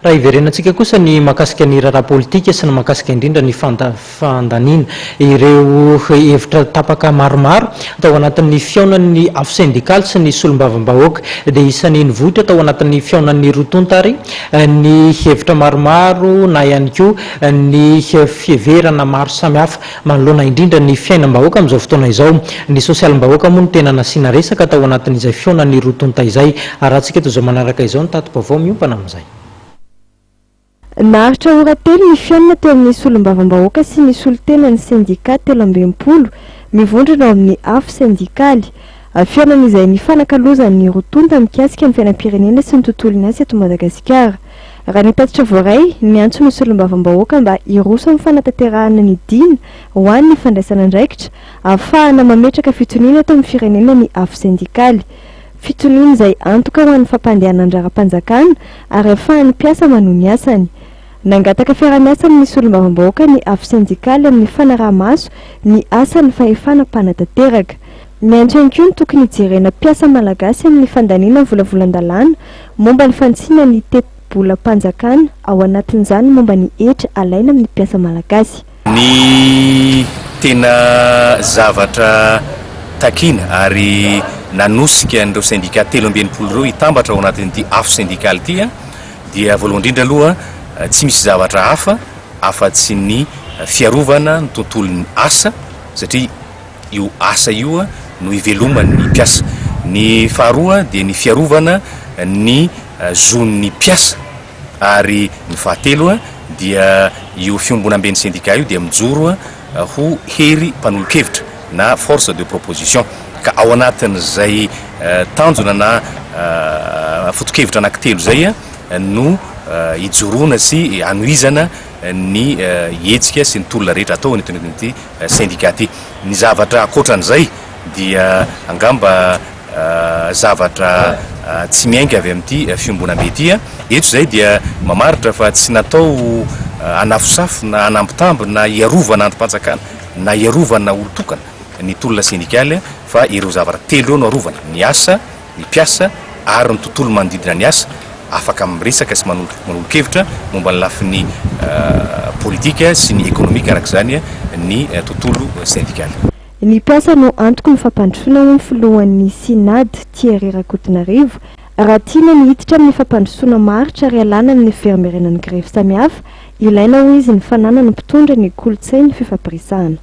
raha iverenantsika kosa ny mahakasika ny raharaha politika sy ny mahakasika indrindra ny fandaniana ireo hevitra tapaka maromaro atao anatin'ny fiaonan'ny afo syndikaly sy ny solombavambahoaka dia isan'ny nivohitra atao anatin'ny fiaonan'ny rotontary ny hevitra maromaro na ihany koa ny fiheverana maro samihafa manoloana indrindra ny fiainam-bahoaka amin'izao fotoana izao. Ny sosialim-bahoaka moa no tena nasiana resaka atao anatin'izay fiaonan'ny rotonta izay ary rahantsika toy izao manaraka izao ny tato-baovao miompana amin'izay. Naharitra oratelo ny fiainana teo amin'ny solombavambahoaka sy ny solontenan'ny syndicat 30 mivondrona ao amin'ny afo syndikaly. Fiainana izay nifanakalozan'ny rotonta mikasika ny fiainam-pirenena sy ny tontolon'ny asa eto Madagasikara. Raha ny tatitra voaray ny antso ny solombavambahoaka mba iroso amin'ny fanatanterahana ny dina ho an'ny fandraisana andraikitra ahafahana mametraka fitoniana eto amin'ny firenena ny afo syndikaly. Fitoniana izay antoka ho an'ny fampandehanana andrara-panjakana ary ahafahan'ny mpiasa manohy ny asany. Nangataka fiara-miasa amin'ny solombavambahoaka ny afo syndikaly amin'ny fanaraha-maso ny asan'ny fahefana mpanatateraka. Miantso ihany koa ny tokony hijerena mpiasa malagasy amin'ny fandaniana volavolan-dalàna momba ny fantsiana ny teti-bola-panjakana ao anatin'izany momba ny hetra alaina amin'ny mpiasa malagasy. Ny tena zavatra takina ary nanosika an'ireo syndicat 30 ireo hitambatra ao anatin'ity afo syndikaly ity dia voalohany indrindra aloha tsy misy zavatra hafa afa-tsy ny fiarovana ny tontolon'ny asa satria io asa io no iveloman'ny mpiasa. Ny faharoa dia ny fiarovana ny zon'ny mpiasa ary ny fahatelo dia io fiombonamben'ny syndicat io dia mijoro ho hery mpanolon-kevitra na force de proposition ka ao anatin'izay tanjona na foto-kevitra anankitelo zay no ijoroana sy anoizana ny hetsika sy ny tolona rehetra atao anatin'ity syndicat ity. Ny zavatra akoatran'izay dia angamba zavatra tsy miainga avy amin'ity fiombonambe ity. Eto zay dia mamaritra fa tsy natao anafosafo na anampitamby na iarovana antom-panjakana na iarovana olotokana ny tolona syndikaly fa ireo zavatra telo eo no arovana: ny asa, ny mpiasa ary ny tontolo manodidina ny asa, afaka miresaka sy manolon-kevitra momba ny lafin'ny politika sy ny ekonomika arak'izany ny tontolo syndikaly. Ny mpiasa no antoko ny fampandrosoana ho ny filohan'ny Sinad Thierry Rakotonarivo raha tiana ny hiditra amin'ny fampandrosoana maritra ary alana amin'ny fiheveranan'ny grefy samihafa ilaina ho izy ny fananana mpitondra ny kolontsainy fifapiresahana.